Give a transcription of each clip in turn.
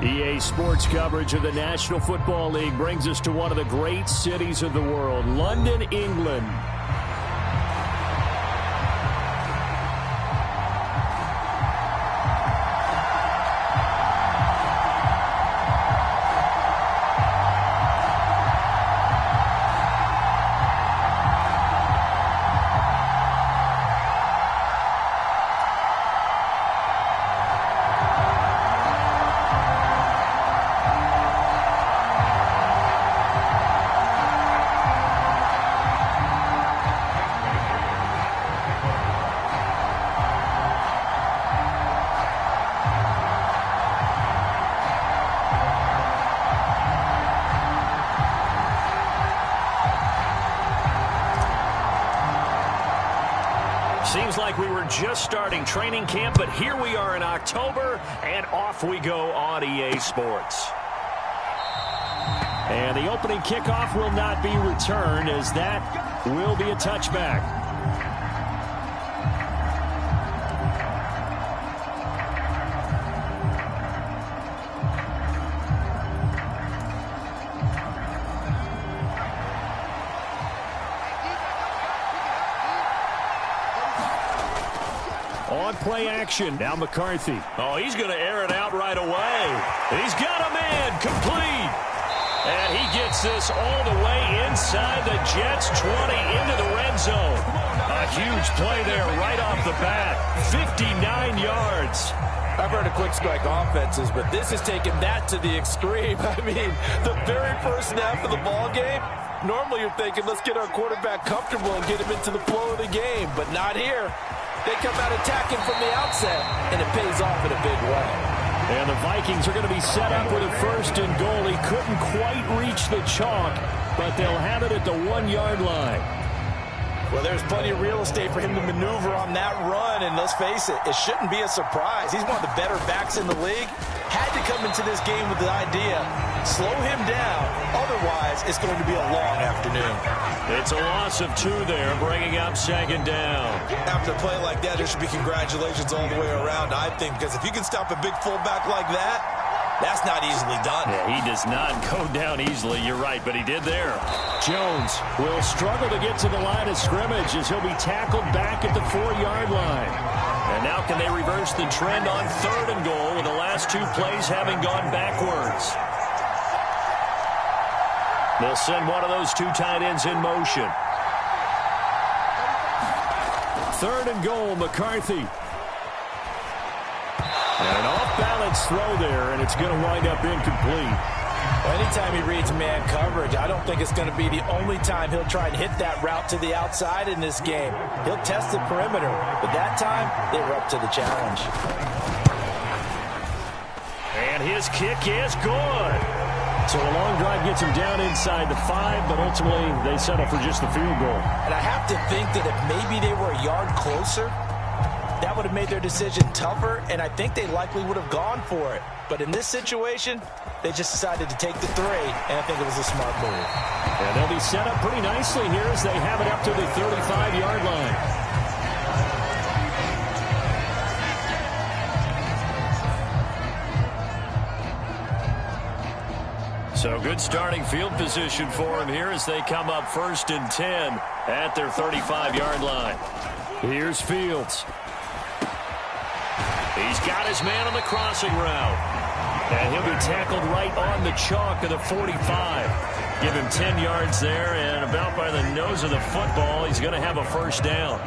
EA Sports coverage of the National Football League brings us to one of the great cities of the world, London, England. Seems like we were just starting training camp, but here we are in October, and off we go on EA Sports. And the opening kickoff will not be returned, as that will be a touchback. On play action, now McCarthy. Oh, he's going to air it out right away. He's got a man, complete. And he gets this all the way inside the Jets' 20 into the red zone. A huge play there right off the bat. 59 yards. I've heard of quick strike offenses, but this is taking that to the extreme. I mean, the very first snap of the ball game, normally you're thinking, let's get our quarterback comfortable and get him into the flow of the game, but not here. They come out attacking from the outset, and it pays off in a big way. And the Vikings are going to be set up with a first and goal. He couldn't quite reach the chalk, but they'll have it at the 1-yard line. Well, there's plenty of real estate for him to maneuver on that run, and let's face it, it shouldn't be a surprise. He's one of the better backs in the league. Had to come into this game with the idea, slow him down, otherwise it's going to be a long afternoon. It's a loss of 2 there, bringing up second down. After a play like that, there should be congratulations all the way around, I think, because if you can stop a big fullback like that, that's not easily done. Yeah, he does not go down easily, you're right, but he did there. Jones will struggle to get to the line of scrimmage as he'll be tackled back at the 4-yard line. And now can they reverse the trend on 3rd and goal with the last 2 plays having gone backwards? They'll send one of those 2 tight ends in motion. 3rd and goal, McCarthy. And an off-balance throw there, and it's going to wind up incomplete. Well, anytime he reads man coverage, I don't think it's going to be the only time he'll try and hit that route to the outside in this game. He'll test the perimeter, but that time, they were up to the challenge. And his kick is good. So a long drive gets him down inside the 5, but ultimately they settle for just the field goal. And I have to think that if maybe they were a yard closer, that would have made their decision tougher, and I think they likely would have gone for it. But in this situation, they just decided to take the 3, and I think it was a smart move. And they'll be set up pretty nicely here as they have it up to the 35-yard line. So good starting field position for him here as they come up 1st and 10 at their 35-yard line. Here's Fields. He's got his man on the crossing route. And he'll be tackled right on the chalk of the 45. Give him 10 yards there, and about by the nose of the football, he's going to have a first down.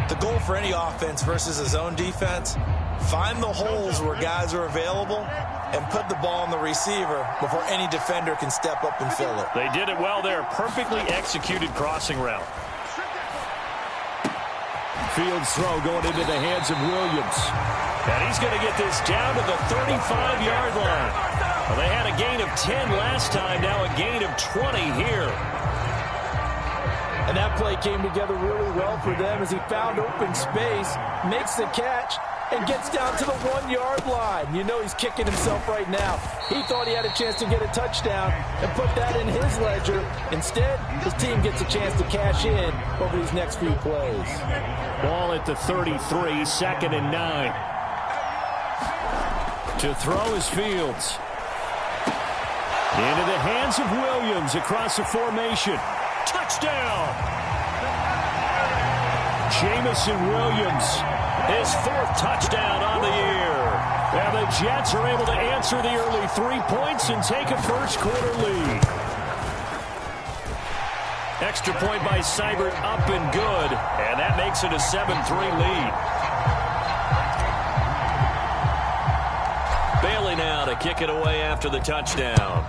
The goal for any offense versus a zone defense, find the holes where guys are available and put the ball on the receiver before any defender can step up and fill it. They did it well there. Perfectly executed crossing route. Fields throw going into the hands of Williams. And he's going to get this down to the 35-yard line. Well, they had a gain of 10 last time, now a gain of 20 here. And that play came together really well for them as he found open space, makes the catch, and gets down to the 1-yard line. You know he's kicking himself right now. He thought he had a chance to get a touchdown and put that in his ledger. Instead, his team gets a chance to cash in over these next few plays. Ball at the 33, 2nd and 9. To throw is Fields. Into the hands of Williams across the formation. Touchdown! Jamison Williams, his 4th touchdown on the year. And the Jets are able to answer the early 3 points and take a first-quarter lead. Extra point by Seibert up and good, and that makes it a 7-3 lead. Bailey now to kick it away after the touchdown.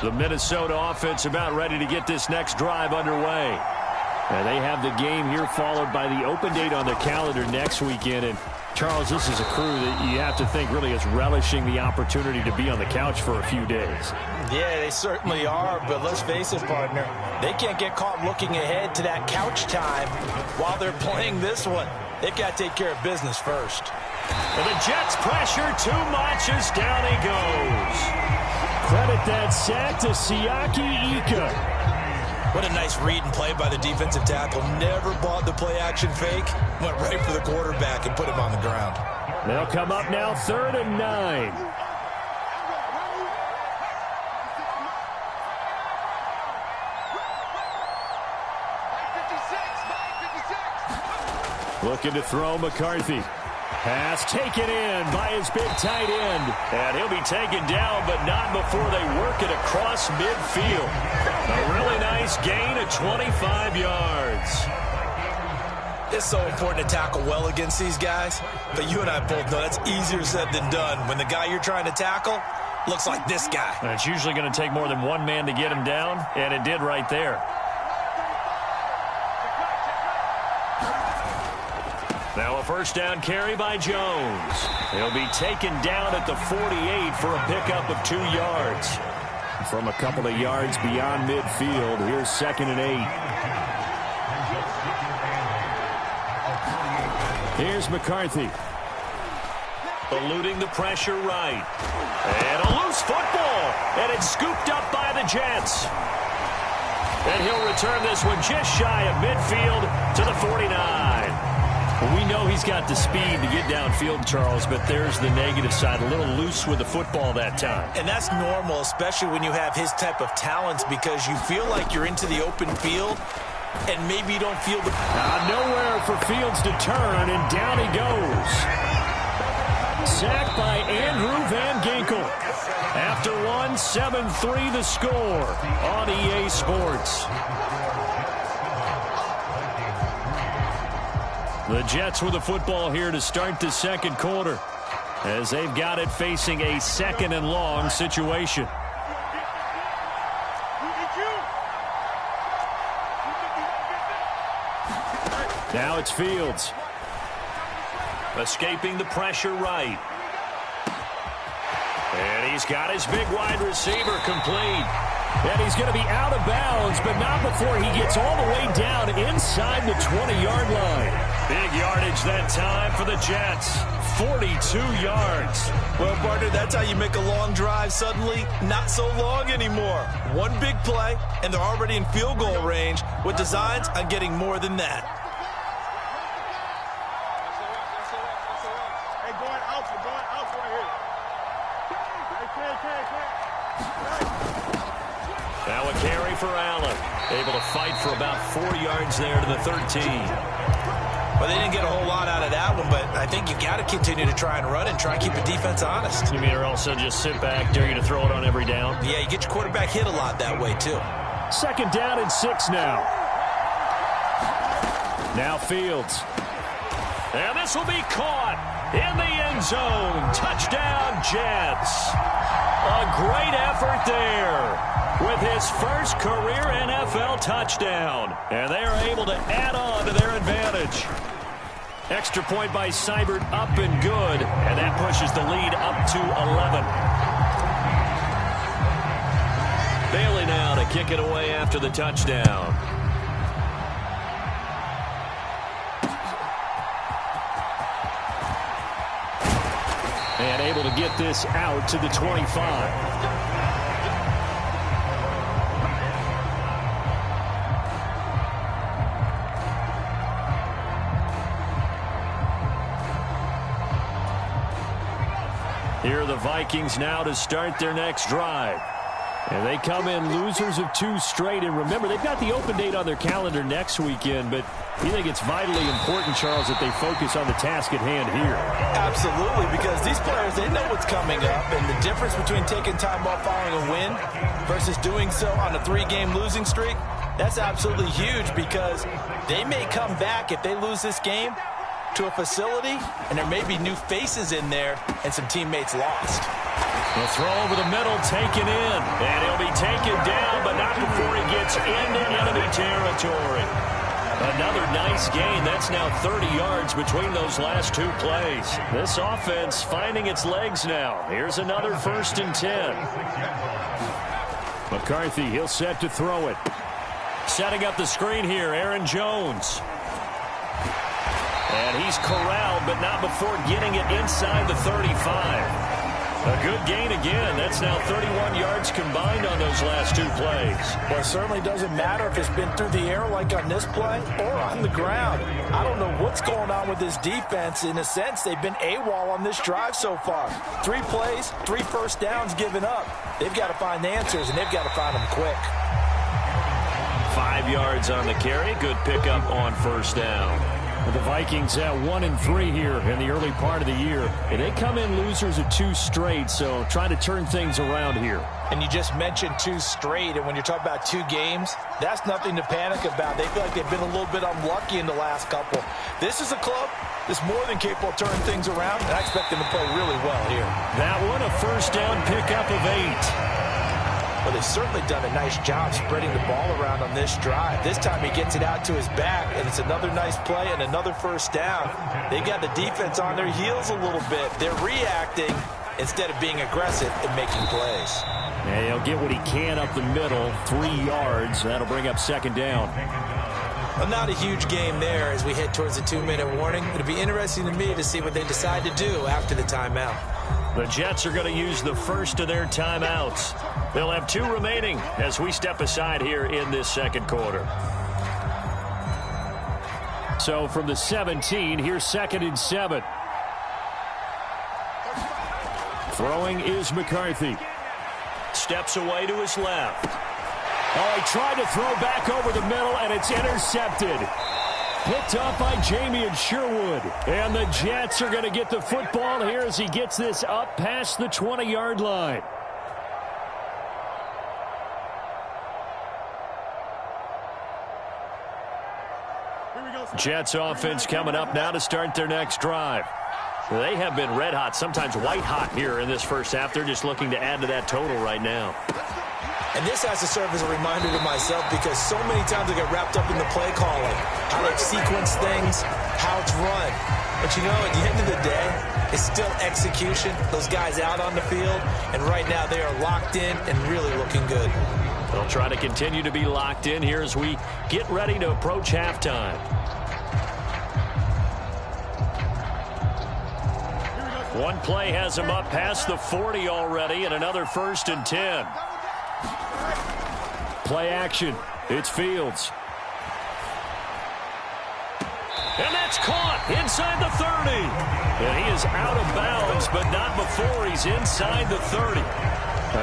The Minnesota offense about ready to get this next drive underway. And they have the game here followed by the open date on their calendar next weekend. And Charles, this is a crew that you have to think really is relishing the opportunity to be on the couch for a few days. Yeah, they certainly are, but let's face it, partner. They can't get caught looking ahead to that couch time while they're playing this one. They've got to take care of business first. And the Jets pressure too much as down he goes. Credit that sack to Siaki Ika. What a nice read and play by the defensive tackle. Never bought the play-action fake. Went right for the quarterback and put him on the ground. They'll come up now 3rd and 9. Looking to throw McCarthy. Pass taken in by his big tight end. And he'll be taken down, but not before they work it across midfield. A really nice gain of 25 yards. It's so important to tackle well against these guys, but you and I both know that's easier said than done when the guy you're trying to tackle looks like this guy. And it's usually going to take more than one man to get him down, and it did right there. Now a first down carry by Jones. He'll be taken down at the 48 for a pickup of 2 yards. From a couple of yards beyond midfield, here's 2nd and 8. Here's McCarthy. Eluding the pressure right. And a loose football. And it's scooped up by the Jets. And he'll return this one just shy of midfield to the 49. We know he's got the speed to get downfield, Charles, but there's the negative side. A little loose with the football that time. And that's normal, especially when you have his type of talents, because you feel like you're into the open field and maybe you don't feel the... Nowhere for Fields to turn, and down he goes. Sacked by Andrew Van Ginkel. After 7-3 the score on EA Sports. The Jets with the football here to start the second quarter, as they've got it facing a 2nd and long situation. Now it's Fields. Escaping the pressure right. And he's got his big wide receiver complete. And he's going to be out of bounds, but not before he gets all the way down inside the 20-yard line. Big yardage that time for the Jets. 42 yards. Well, partner, that's how you make a long drive suddenly not so long anymore. One big play, and they're already in field goal range with designs on getting more than that. Now a carry for Allen. Able to fight for about 4 yards there to the 13. Well, they didn't get a whole lot out of that one, but I think you got to continue to try and run and try and keep the defense honest. You mean or also just sit back, dare you to throw it on every down? Yeah, you get your quarterback hit a lot that way, too. 2nd down and 6 now. Now Fields. And this will be caught in the end zone. Touchdown, Jets. A great effort there with his first career NFL touchdown. And they are able to add on to their advantage. Extra point by Seibert up and good. And that pushes the lead up to 11. Bailey now to to kick it away after the touchdown. And able to get this out to the 25. Here are the Vikings now to start their next drive. And they come in losers of 2 straight. And remember, they've got the open date on their calendar next weekend. But you think it's vitally important, Charles, that they focus on the task at hand here? Absolutely, because these players, they know what's coming up. And the difference between taking time off following a win versus doing so on a 3-game losing streak, that's absolutely huge, because they may come back if they lose this game to a facility, and there may be new faces in there and some teammates lost. The throw over the middle, taken in. And he'll be taken down, but not before he gets into enemy territory. Another nice gain. That's now 30 yards between those last 2 plays. This offense finding its legs now. Here's another 1st and 10. McCarthy, he'll set to throw it. Setting up the screen here, Aaron Jones. And he's corralled, but not before getting it inside the 35. A good gain again. That's now 31 yards combined on those last 2 plays. Well, it certainly doesn't matter if it's been through the air like on this play or on the ground. I don't know what's going on with this defense. In a sense, they've been AWOL on this drive so far. 3 plays, 3 first downs given up. They've got to find answers, and they've got to find them quick. 5 yards on the carry. Good pickup on 1st down. The Vikings at 1-3 here in the early part of the year. And they come in losers of 2 straight, so trying to turn things around here. And you just mentioned 2 straight, and when you're talking about 2 games, that's nothing to panic about. They feel like they've been a little bit unlucky in the last couple. This is a club that's more than capable of turning things around, and I expect them to play really well here. That one, a 1st down pickup of 8. Well, they've certainly done a nice job spreading the ball around on this drive. This time he gets it out to his back, and it's another nice play and another 1st down. They got the defense on their heels a little bit. They're reacting instead of being aggressive and making plays. And he'll get what he can up the middle, 3 yards. That'll bring up 2nd down. Well, not a huge game there as we head towards the 2-minute warning. It'll be interesting to me to see what they decide to do after the timeout. The Jets are going to use the first of their timeouts. They'll have 2 remaining as we step aside here in this 2nd quarter. So from the 17, here's 2nd and 7. Throwing is McCarthy. Steps away to his left. Oh, he tried to throw back over the middle, and it's intercepted. Picked off by Jamie Sherwood. And the Jets are going to get the football here as he gets this up past the 20-yard line. Jets offense coming up now to start their next drive. They have been red hot, sometimes white hot here in this 1st half. They're just looking to add to that total right now. And this has to serve as a reminder to myself, because so many times I get wrapped up in the play calling, how they sequence things, how it's run. But you know, at the end of the day, it's still execution. Those guys out on the field, and right now they are locked in and really looking good. They'll try to continue to be locked in here as we get ready to approach halftime. One play has him up past the 40 already, and another 1st and 10. Play action. It's Fields. And that's caught inside the 30. And he is out of bounds, but not before he's inside the 30.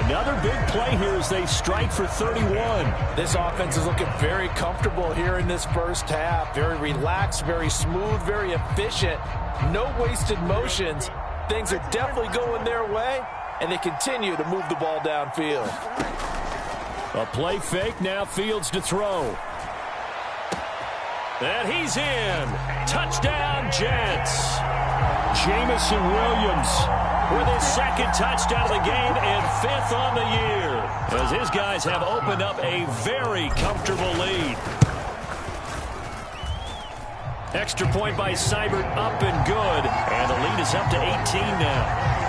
Another big play here as they strike for 31. This offense is looking very comfortable here in this 1st half. Very relaxed, very smooth, very efficient. No wasted motions. Things are definitely going their way, and they continue to move the ball downfield. A play fake, now Fields to throw. And he's in. Touchdown, Jets. Jamison Williams with his 2nd touchdown of the game and 5th on the year, as his guys have opened up a very comfortable lead. Extra point by Seibert, up and good, and the lead is up to 18 now.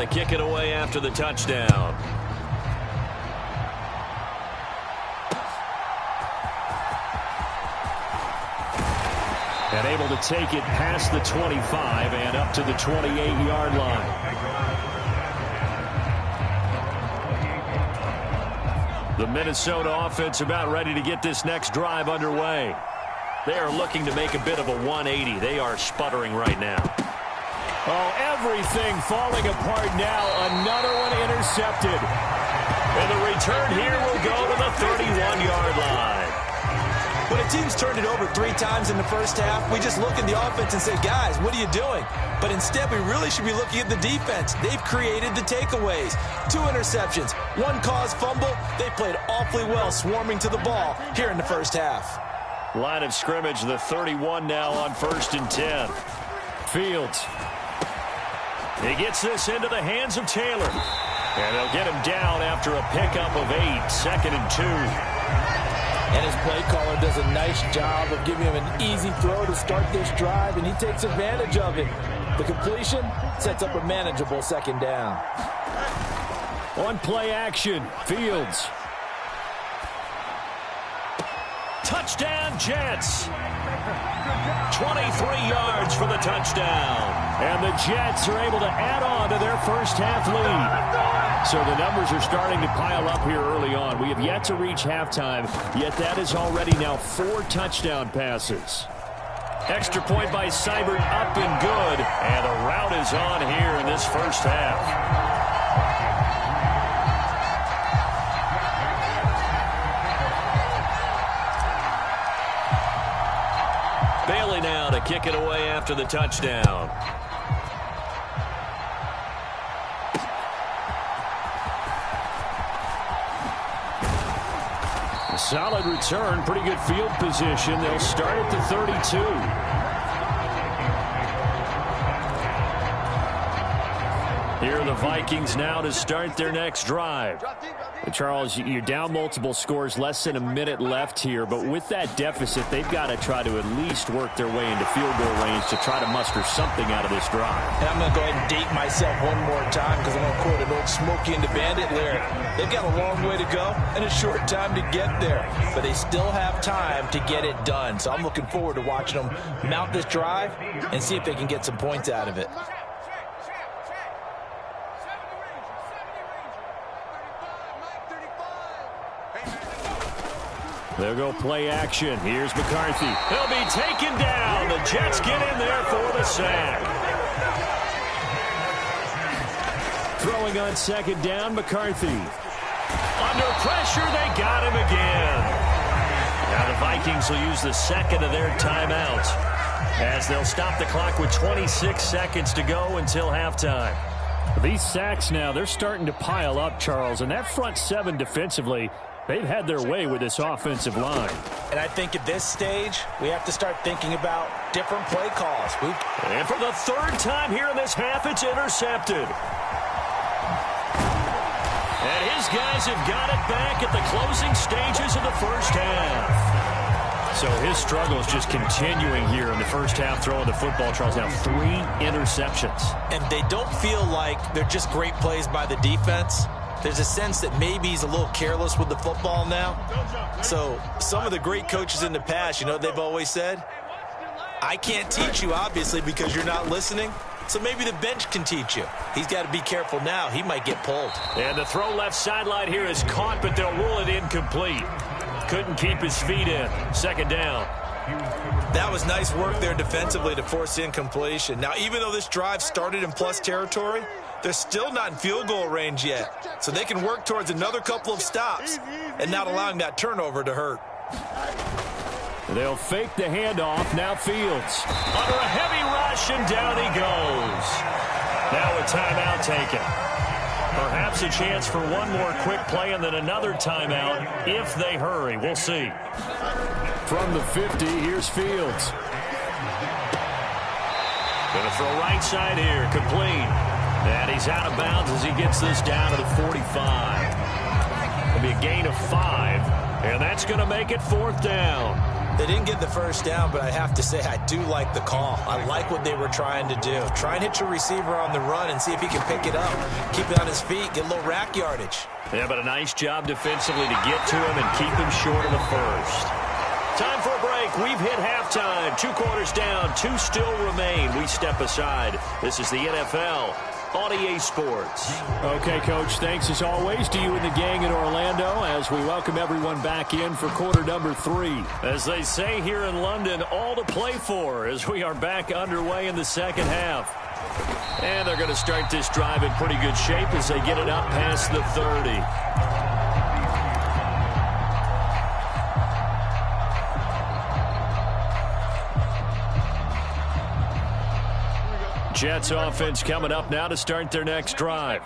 to kick it away after the touchdown. And able to take it past the 25 and up to the 28-yard line. The Minnesota offense about ready to get this next drive underway. They are looking to make a bit of a 180. They are sputtering right now. Oh, everything falling apart now. Another one intercepted. And the return here will go to the 31-yard line. When a team's turned it over 3 times in the first half, we just look at the offense and say, guys, what are you doing? But instead, we really should be looking at the defense. They've created the takeaways. 2 interceptions, 1 caused fumble. They played awfully well swarming to the ball here in the first half. Line of scrimmage, the 31 now on 1st and 10. Fields. He gets this into the hands of Taylor. And they'll get him down after a pickup of 8, 2nd and 2. And his play caller does a nice job of giving him an easy throw to start this drive, and he takes advantage of it. The completion sets up a manageable 2nd down. On play action, Fields. Touchdown, Jets. 23 yards for the touchdown. And the Jets are able to add on to their first half lead. So the numbers are starting to pile up here early on. We have yet to reach halftime, yet that is already now 4 touchdown passes. Extra point by Seibert, up and good. And the route is on here in this first half. Bailey now to kick it away after the touchdown. A solid return, pretty good field position. They'll start at the 32. Here are the Vikings now to start their next drive. Charles, you're down multiple scores, less than a minute left here, but with that deficit, they've got to try to at least work their way into field goal range to try to muster something out of this drive. And I'm going to go ahead and date myself one more time because I'm going to quote an old Smokey and the Bandit lyric. They've got a long way to go and a short time to get there, but they still have time to get it done. So I'm looking forward to watching them mount this drive and see if they can get some points out of it. They'll go play action. Here's McCarthy. He'll be taken down. The Jets get in there for the sack. Throwing on 2nd down, McCarthy. Under pressure, they got him again. Now the Vikings will use the 2nd of their timeouts as they'll stop the clock with 26 seconds to go until halftime. These sacks now, they're starting to pile up, Charles, and that front 7 defensively, they've had their way with this offensive line. And I think at this stage, we have to start thinking about different play calls. And for the 3rd time here in this half, it's intercepted. And his guys have got it back at the closing stages of the first half. So his struggles just continuing here in the first half throwing the football, Charles. Now 3 interceptions. And they don't feel like they're just great plays by the defense. There's a sense that maybe he's a little careless with the football now. So some of the great coaches in the past, you know what they've always said? I can't teach you, obviously, because you're not listening. So maybe the bench can teach you. He's got to be careful now. He might get pulled. And the throw left sideline here is caught, but they'll rule it incomplete. Couldn't keep his feet in. 2nd down. That was nice work there defensively to force incompletion. Now, even though this drive started in plus territory, they're still not in field goal range yet. So they can work towards another couple of stops and not allowing that turnover to hurt. They'll fake the handoff. Now Fields. Under a heavy rush, and down he goes. Now a timeout taken. Perhaps a chance for one more quick play and then another timeout if they hurry. We'll see. From the 50, here's Fields. Going to throw right side here, complete. And he's out of bounds as he gets this down to the 45. It'll be a gain of 5, and that's going to make it 4th down. They didn't get the first down, but I have to say I do like the call. I like what they were trying to do. Try and hit your receiver on the run and see if he can pick it up, keep it on his feet, get a little rack yardage. Yeah, but a nice job defensively to get to him and keep him short of the first. Time for a break. We've hit halftime. 2 quarters down, 2 still remain. We step aside. This is the NFL on EA Sports. Okay, Coach, thanks as always to you and the gang in Orlando as we welcome everyone back in for quarter number 3. As they say here in London, all to play for as we are back underway in the second half. And they're going to start this drive in pretty good shape as they get it up past the 30. Jets offense coming up now to start their next drive.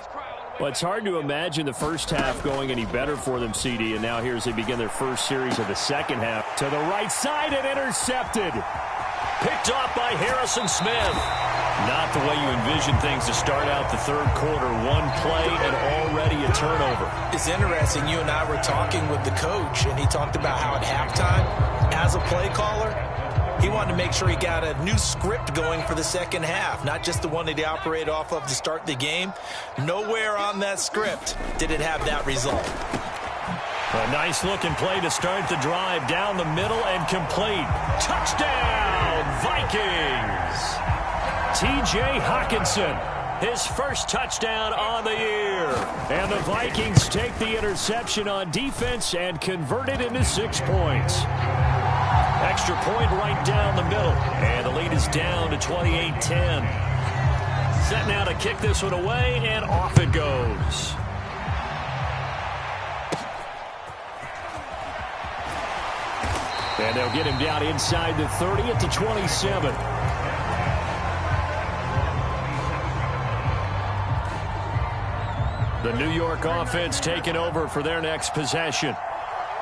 Well, it's hard to imagine the first half going any better for them, CD, and now here as they begin their first series of the second half. To the right side and intercepted. Picked off by Harrison Smith. Not the way you envision things to start out the third quarter. One play and already a turnover. It's interesting. You and I were talking with the coach, and he talked about how at halftime, as a play caller, he wanted to make sure he got a new script going for the second half, not just the one that he operated off of to start the game. Nowhere on that script did it have that result. A nice-looking play to start the drive down the middle and complete. Touchdown, Vikings! T.J. Hockenson, his first touchdown on the year. And the Vikings take the interception on defense and convert it into 6 points. Extra point right down the middle. And the lead is down to 28-10. Set now to kick this one away, and off it goes. And they'll get him down inside the 30 at the 27. The New York offense taking over for their next possession.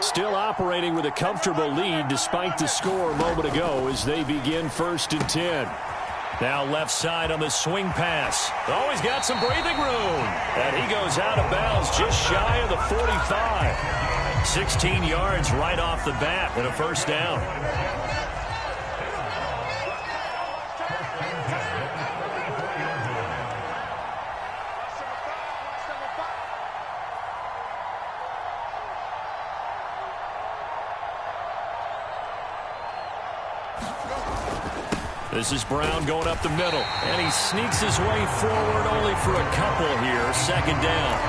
Still operating with a comfortable lead despite the score a moment ago as they begin 1st and 10. Now left side on the swing pass. Oh, he's got some breathing room. And he goes out of bounds just shy of the 45. 16 yards right off the bat and a first down. This is Brown going up the middle, and he sneaks his way forward only for a couple here. 2nd down.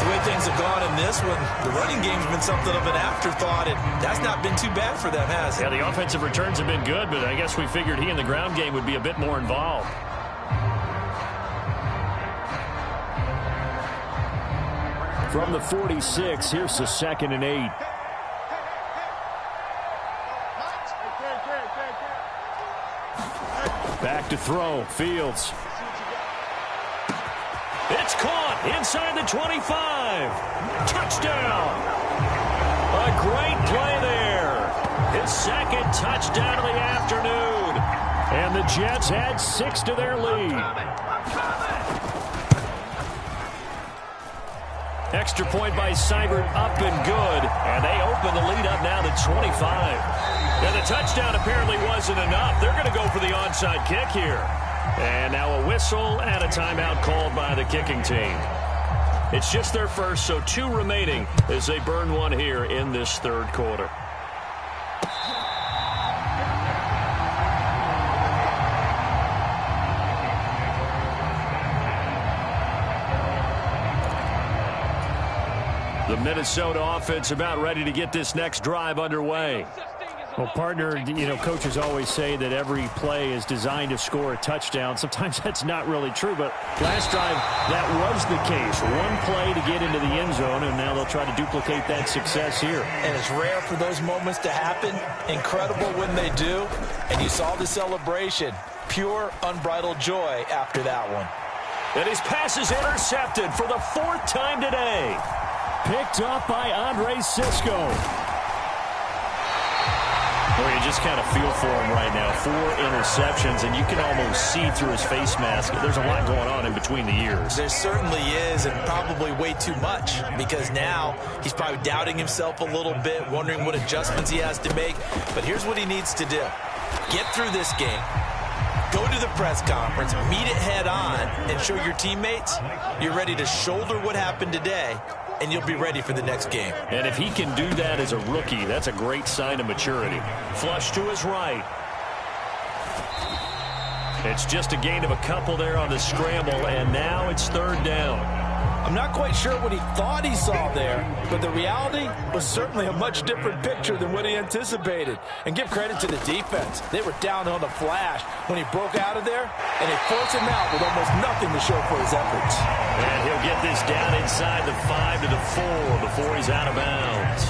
The way things have gone in this one, the running game's been something of an afterthought, and that's not been too bad for them, has it? Yeah, the offensive returns have been good, but I guess we figured he in the ground game would be a bit more involved. From the 46, here's the 2nd and 8. Back to throw. Fields. It's caught inside the 25. Touchdown. A great play there. His 2nd touchdown of the afternoon. And the Jets add 6 to their lead. Extra point by Seibert up and good. And they open the lead up now to 25. Now, the touchdown apparently wasn't enough. They're going to go for the onside kick here. And now a whistle and a timeout called by the kicking team. It's just their first, so 2 remaining as they burn one here in this third quarter. The Minnesota offense about ready to get this next drive underway. Well, partner, you know, coaches always say that every play is designed to score a touchdown. Sometimes that's not really true, but last drive, that was the case. One play to get into the end zone, and now they'll try to duplicate that success here. And it's rare for those moments to happen. Incredible when they do. And you saw the celebration. Pure, unbridled joy after that one. And his pass is intercepted for the 4th time today. Picked up by Andre Sisco. Well, you just kind of feel for him right now. 4 interceptions, and you can almost see through his face mask. There's a lot going on in between the ears. There certainly is, and probably way too much, because now he's probably doubting himself a little bit, wondering what adjustments he has to make. But here's what he needs to do. Get through this game. Go to the press conference, meet it head on, and show your teammates you're ready to shoulder what happened today, and you'll be ready for the next game. And if he can do that as a rookie, that's a great sign of maturity. Flush to his right. It's just a gain of a couple there on the scramble, and now it's 3rd down. I'm not quite sure what he thought he saw there, but the reality was certainly a much different picture than what he anticipated. And give credit to the defense. They were down on the flash when he broke out of there, and they forced him out with almost nothing to show for his efforts. And he'll get this down inside the 5 to the 4 before he's out of bounds.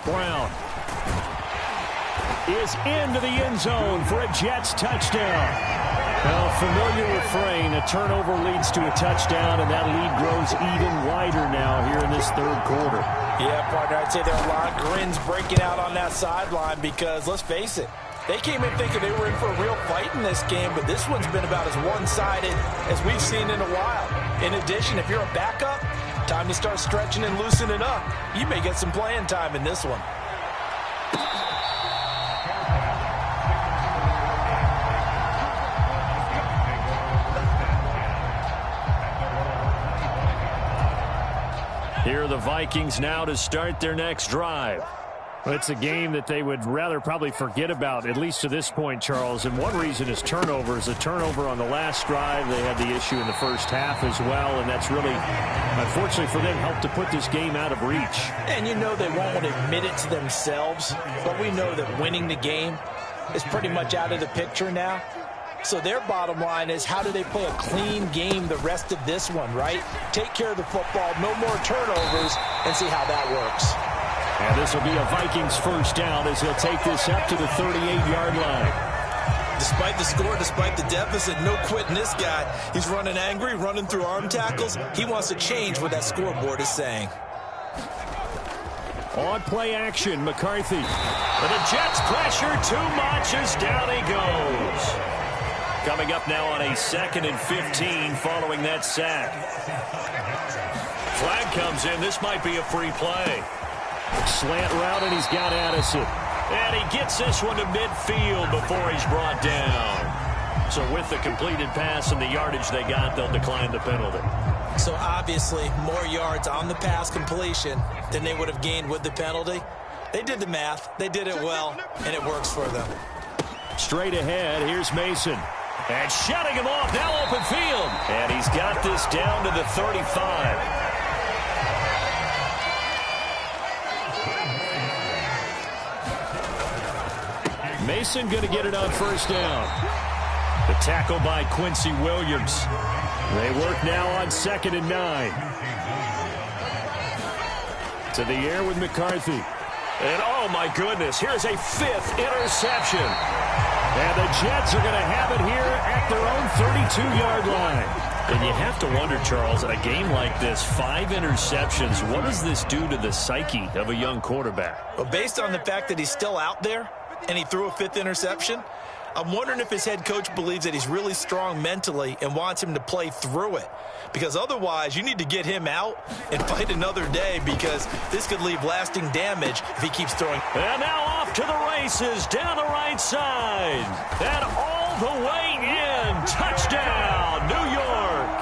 Brown is into the end zone for a Jets touchdown. Well, familiar refrain, a turnover leads to a touchdown, and that lead grows even wider now here in this 3rd quarter. Yeah, partner, I'd say there are a lot of grins breaking out on that sideline because, let's face it, they came in thinking they were in for a real fight in this game, but this one's been about as one-sided as we've seen in a while. In addition, if you're a backup, time to start stretching and loosening up. You may get some playing time in this one. Here are the Vikings now to start their next drive. Well, it's a game that they would rather probably forget about, at least to this point, Charles. And one reason is turnovers. A turnover on the last drive. They had the issue in the first half as well, and that's really, unfortunately for them, helped to put this game out of reach. And you know they won't want to admit it to themselves, but we know that winning the game is pretty much out of the picture now. So their bottom line is, how do they play a clean game the rest of this one, right? Take care of the football, no more turnovers, and see how that works. And this will be a Vikings 1st down as he'll take this up to the 38-yard line. Despite the score, despite the deficit, no quitting this guy. He's running angry, running through arm tackles. He wants to change what that scoreboard is saying. On play action, McCarthy. But the Jets pressure too much as down he goes. Coming up now on a 2nd and 15 following that sack. Flag comes in. This might be a free play. Slant route, and he's got Addison. And he gets this one to midfield before he's brought down. So with the completed pass and the yardage they got, they'll decline the penalty. So obviously more yards on the pass completion than they would have gained with the penalty. They did the math. They did it well, and it works for them. Straight ahead, here's Mason. And shutting him off, now open field. And he's got this down to the 35. Mason going to get it on 1st down. The tackle by Quincy Williams. They work now on 2nd and 9. To the air with McCarthy. And oh my goodness, here's a 5th interception. And the Jets are going to have it here at their own 32-yard line. And you have to wonder, Charles, a game like this, 5 interceptions, what does this do to the psyche of a young quarterback? Well, based on the fact that he's still out there and he threw a 5th interception, I'm wondering if his head coach believes that he's really strong mentally and wants him to play through it. Because otherwise, you need to get him out and fight another day, because this could leave lasting damage if he keeps throwing. And now off to the races down the right side. And all the way in. Touchdown, New York.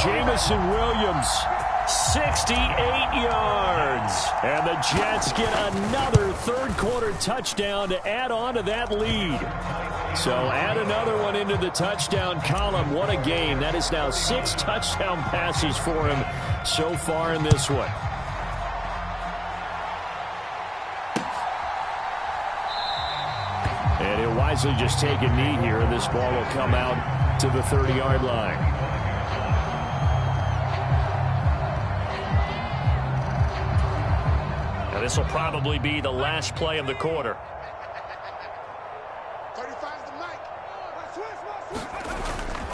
Jamison Williams. 68 yards. And the Jets get another 3rd quarter touchdown to add on to that lead. So add another one into the touchdown column. What a game. That is now 6 touchdown passes for him so far in this one. And he'll wisely just take a knee here, and this ball will come out to the 30-yard line. This will probably be the last play of the quarter.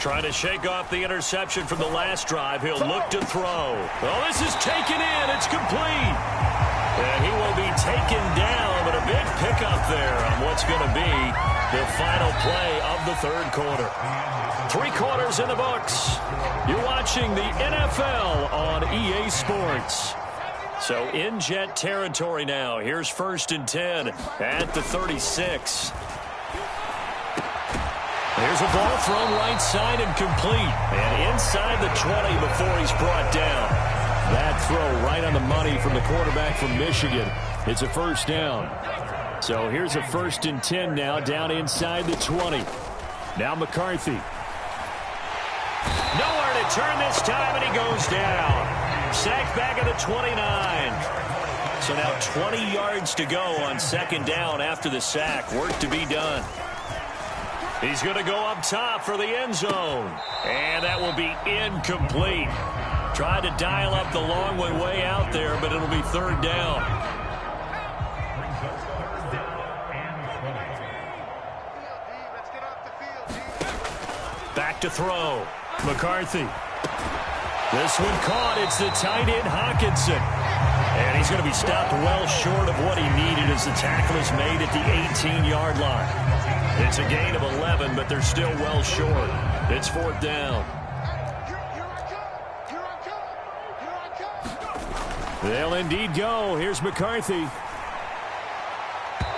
Trying to shake off the interception from the last drive. He'll look to throw. Oh, this is taken in. It's complete. And he will be taken down, but a big pickup there on what's going to be the final play of the third quarter. 3 quarters in the books. You're watching the NFL on EA Sports. So in Jet territory now. Here's 1st and 10 at the 36. There's a ball thrown right side and complete. And inside the 20 before he's brought down. That throw right on the money from the quarterback from Michigan. It's a first down. So here's a 1st and 10 now down inside the 20. Now McCarthy. Nowhere to turn this time, and he goes down. Sacked back at the 29. So now 20 yards to go on 2nd down after the sack. Work to be done. He's going to go up top for the end zone. And that will be incomplete. Tried to dial up the long way out there, but it'll be 3rd down. Back to throw. McCarthy. This one caught. It's the tight end Hawkinson. And he's going to be stopped well short of what he needed as the tackle is made at the 18-yard line. It's a gain of 11, but they're still well short. It's 4th down. They'll indeed go. Here's McCarthy.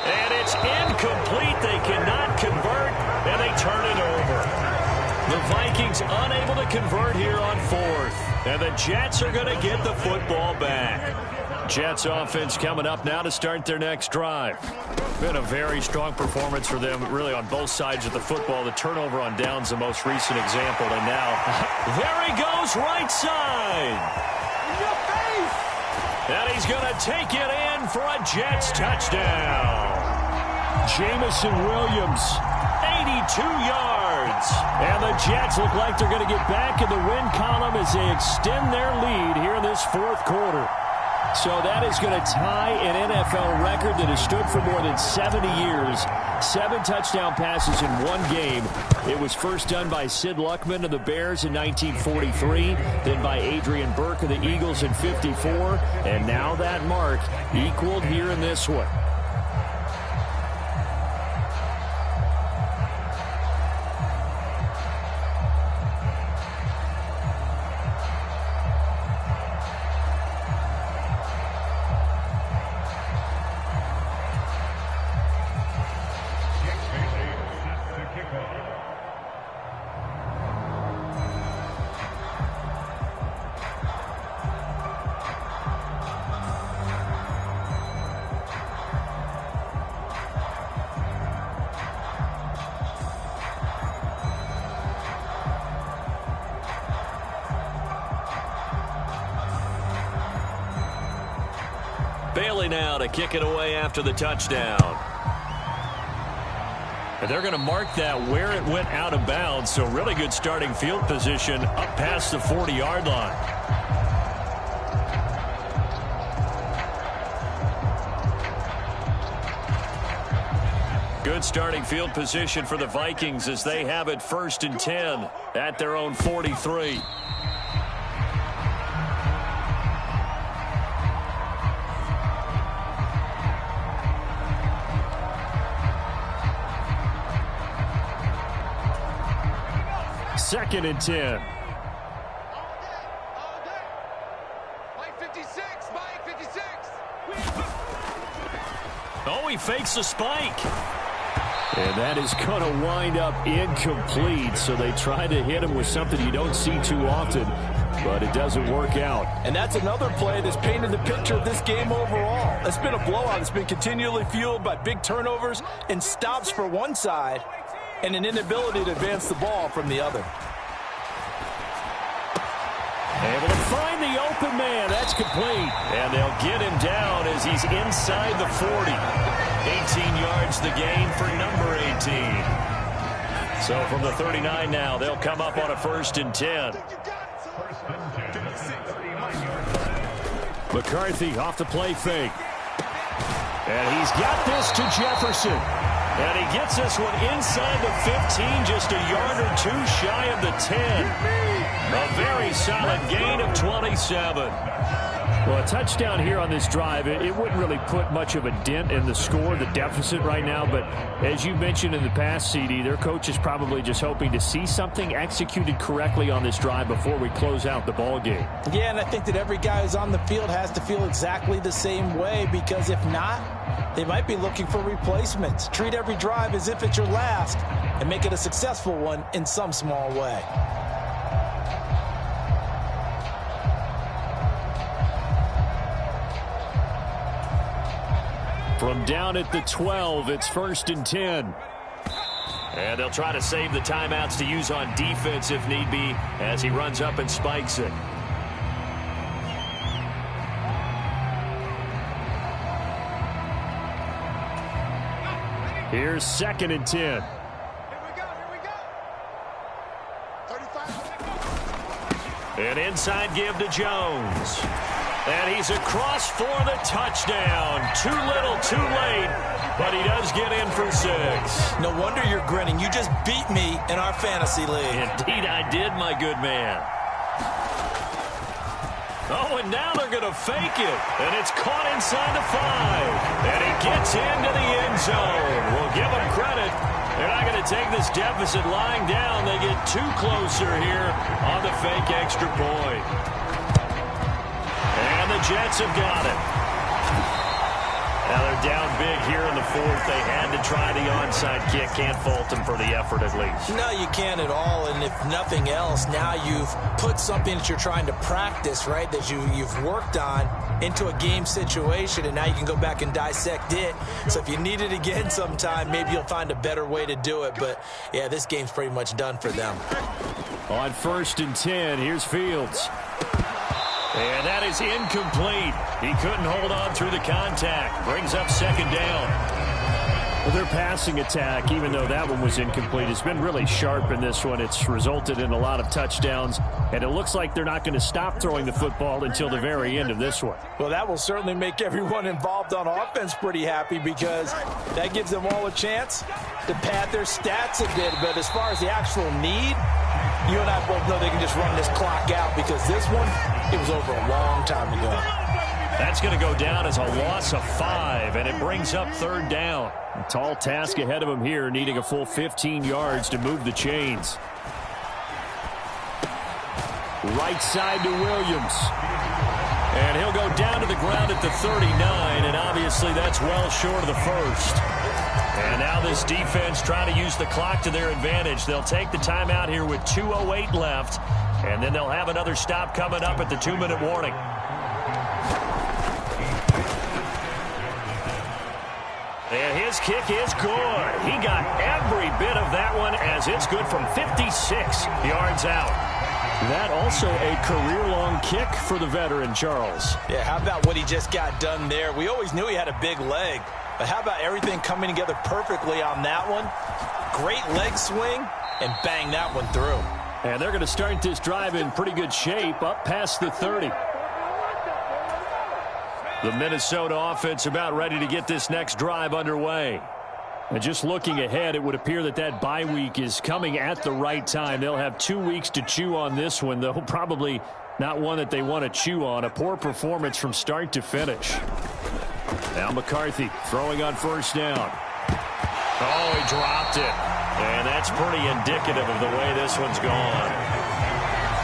And it's incomplete. They cannot convert, and they turn it over. The Vikings unable to convert here on 4th. And the Jets are going to get the football back. Jets offense coming up now to start their next drive. Been a very strong performance for them, really, on both sides of the football. The turnover on downs, the most recent example. And now, there he goes, right side. And he's going to take it in for a Jets touchdown. Jamison Williams, 82 yards. And the Jets look like they're going to get back in the win column as they extend their lead here in this 4th quarter. So that is going to tie an NFL record that has stood for more than 70 years. 7 touchdown passes in 1 game. It was first done by Sid Luckman of the Bears in 1943, then by Adrian Burke of the Eagles in 54, and now that mark equaled here in this one. Bailey now to kick it away after the touchdown. And they're going to mark that where it went out of bounds, so really good starting field position up past the 40-yard line. Good starting field position for the Vikings as they have it 1st and 10 at their own 43. Second and 10. Mike 56, Mike 56. Oh, he fakes a spike. And that is going to wind up incomplete. So they try to hit him with something you don't see too often, but it doesn't work out. And that's another play that's painted the picture of this game overall. It's been a blowout. It's been continually fueled by big turnovers and stops for one side and an inability to advance the ball from the other. Able to find the open man. That's complete. And they'll get him down as he's inside the 40. 18 yards the gain for number 18. So from the 39 now, they'll come up on a 1st and 10. McCarthy off the play fake. And he's got this to Jefferson. And he gets this one inside the 15, just a yard or two shy of the 10. A very solid gain of 27. Well, a touchdown here on this drive, it wouldn't really put much of a dent in the score, the deficit right now. But as you mentioned in the past, CD, their coach is probably just hoping to see something executed correctly on this drive before we close out the ball game. Yeah, and I think that every guy who's on the field has to feel exactly the same way, because if not, they might be looking for replacements. Treat every drive as if it's your last and make it a successful one in some small way. From down at the 12, it's 1st and 10. And they'll try to save the timeouts to use on defense if need be as he runs up and spikes it. Here's 2nd and 10. Here we go. 35. An inside give to Jones. And he's across for the touchdown. Too little, too late, but he does get in for 6. No wonder you're grinning. You just beat me in our fantasy league. Indeed I did, my good man. Oh, and now they're going to fake it. And it's caught inside the 5. And he gets into the end zone. We'll give them credit. They're not going to take this deficit lying down. They get too closer here on the fake extra point. And the Jets have got it. Now they're down big here in the 4th. They had to try the onside kick. Can't fault them for the effort at least. No, you can't at all. And if nothing else, now you've put something that you're trying to practice, right, that you've worked on into a game situation, and now you can go back and dissect it. So if you need it again sometime, maybe you'll find a better way to do it. But, yeah, this game's pretty much done for them. On 1st and 10, here's Fields. And that is incomplete. He couldn't hold on through the contact. Brings up 2nd down. Well, their passing attack, even though that one was incomplete, has been really sharp in this one. It's resulted in a lot of touchdowns, and it looks like they're not going to stop throwing the football until the very end of this one. Well, that will certainly make everyone involved on offense pretty happy, because that gives them all a chance to pad their stats a bit. But as far as the actual need, you and I both know they can just run this clock out, because this one, it was over a long time ago. That's going to go down as a loss of 5, and it brings up 3rd down. A tall task ahead of him here, needing a full 15 yards to move the chains. Right side to Williams. And he'll go down to the ground at the 39, and obviously that's well short of the 1st. And now this defense trying to use the clock to their advantage. They'll take the timeout here with 2:08 left, and then they'll have another stop coming up at the 2-minute warning. And his kick is good. He got every bit of that one, as it's good from 56 yards out. That also a career-long kick for the veteran, Charles. Yeah, how about what he just got done there? We always knew he had a big leg, but how about everything coming together perfectly on that one? Great leg swing, and bang that one through. And they're going to start this drive in pretty good shape, up past the 30. The Minnesota offense about ready to get this next drive underway. And just looking ahead, it would appear that that bye week is coming at the right time. They'll have 2 weeks to chew on this one, though probably not one that they want to chew on. A poor performance from start to finish. Now McCarthy throwing on 1st down. Oh, he dropped it. And that's pretty indicative of the way this one's gone.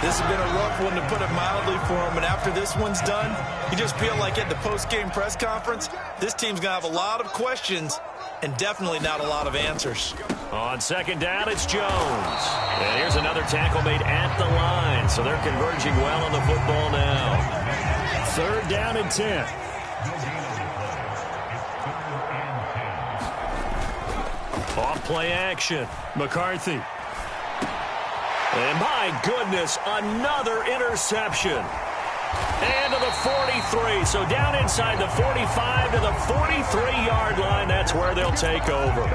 This has been a rough one, to put it mildly, for him. And after this one's done, you just feel like at the post-game press conference, this team's going to have a lot of questions and definitely not a lot of answers. On 2nd down, it's Jones. And here's another tackle made at the line. So they're converging well on the football now. 3rd down and 10. Off play action. McCarthy. And my goodness, another interception. And to the 43. So down inside the 45 to the 43-yard line. That's where they'll take over.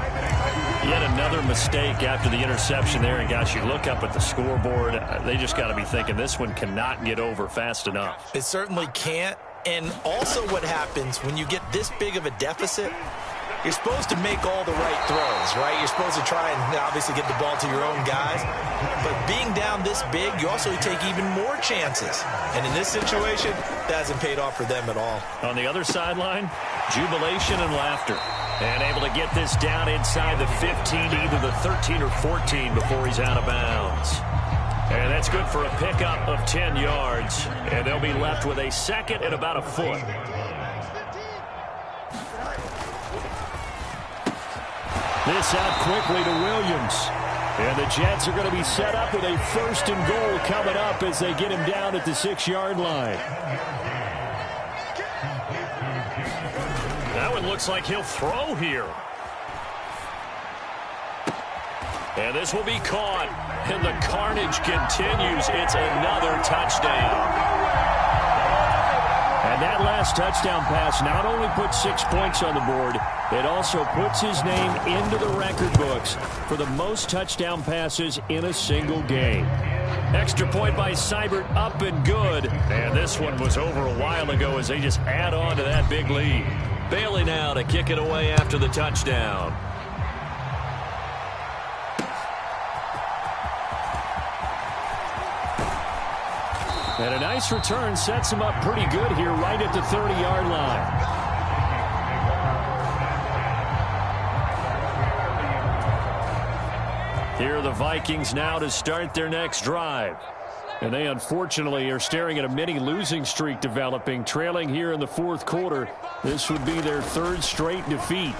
Yet another mistake after the interception there. And, gosh, you look up at the scoreboard. They just got to be thinking this one cannot get over fast enough. It certainly can't. And also what happens when you get this big of a deficit, you're supposed to make all the right throws. downs, right? You're supposed to try and obviously get the ball to your own guys. But being down this big, you also take even more chances. And in this situation, that hasn't paid off for them at all. On the other sideline, jubilation and laughter. And able to get this down inside the 15 to either the 13 or 14 before he's out of bounds. And that's good for a pickup of 10 yards. And they'll be left with a second and about a foot. This out quickly to Williams. And the Jets are going to be set up with a 1st and goal coming up as they get him down at the 6-yard line. That one looks like he'll throw here. And this will be caught. And the carnage continues. It's another touchdown. And that last touchdown pass not only puts 6 points on the board, it also puts his name into the record books for the most touchdown passes in a single game. Extra point by Seibert, up and good. And this one was over a while ago as they just add on to that big lead. Bailey now to kick it away after the touchdown. And a nice return sets him up pretty good here right at the 30-yard line. Here are the Vikings now to start their next drive. And they unfortunately are staring at a mini losing streak developing, trailing here in the 4th quarter. This would be their 3rd straight defeat.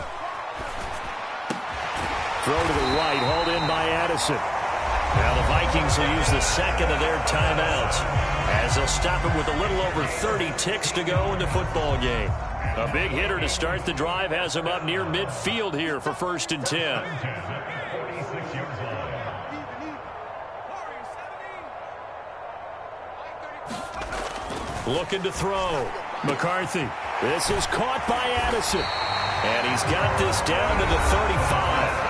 Throw to the right, hauled in by Addison. Now the Vikings will use the second of their timeouts as they'll stop it with a little over 30 ticks to go in the football game. A big hitter to start the drive has him up near midfield here for 1st and 10. Looking to throw. McCarthy. This is caught by Addison. And he's got this down to the 35.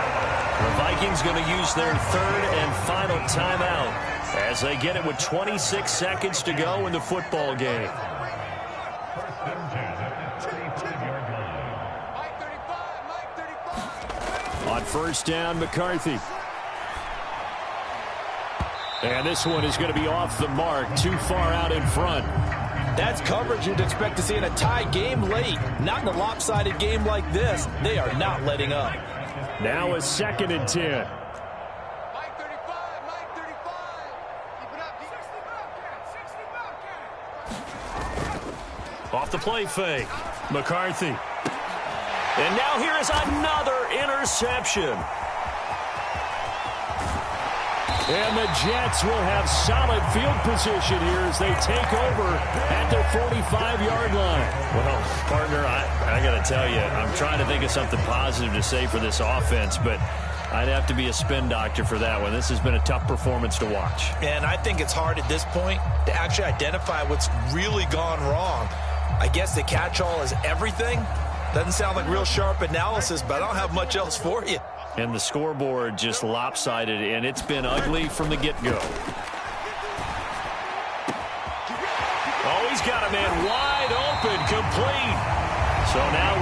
The Vikings going to use their 3rd and final timeout as they get it with 26 seconds to go in the football game. On 1st down, McCarthy. And this one is going to be off the mark, too far out in front. That's coverage you'd expect to see in a tie game late. Not in a lopsided game like this. They are not letting up. Now a 2nd and 10. Off the play fake. McCarthy. And now here is another interception. And the Jets will have solid field position here as they take over at their 45-yard line. Well, partner, I got to tell you, I'm trying to think of something positive to say for this offense, but I'd have to be a spin doctor for that one. This has been a tough performance to watch. And I think it's hard at this point to actually identify what's really gone wrong. I guess the catch-all is everything. Doesn't sound like real sharp analysis, but I don't have much else for you. And the scoreboard just lopsided, and it's been ugly from the get-go. Oh, he's got a man wide open, complete. So now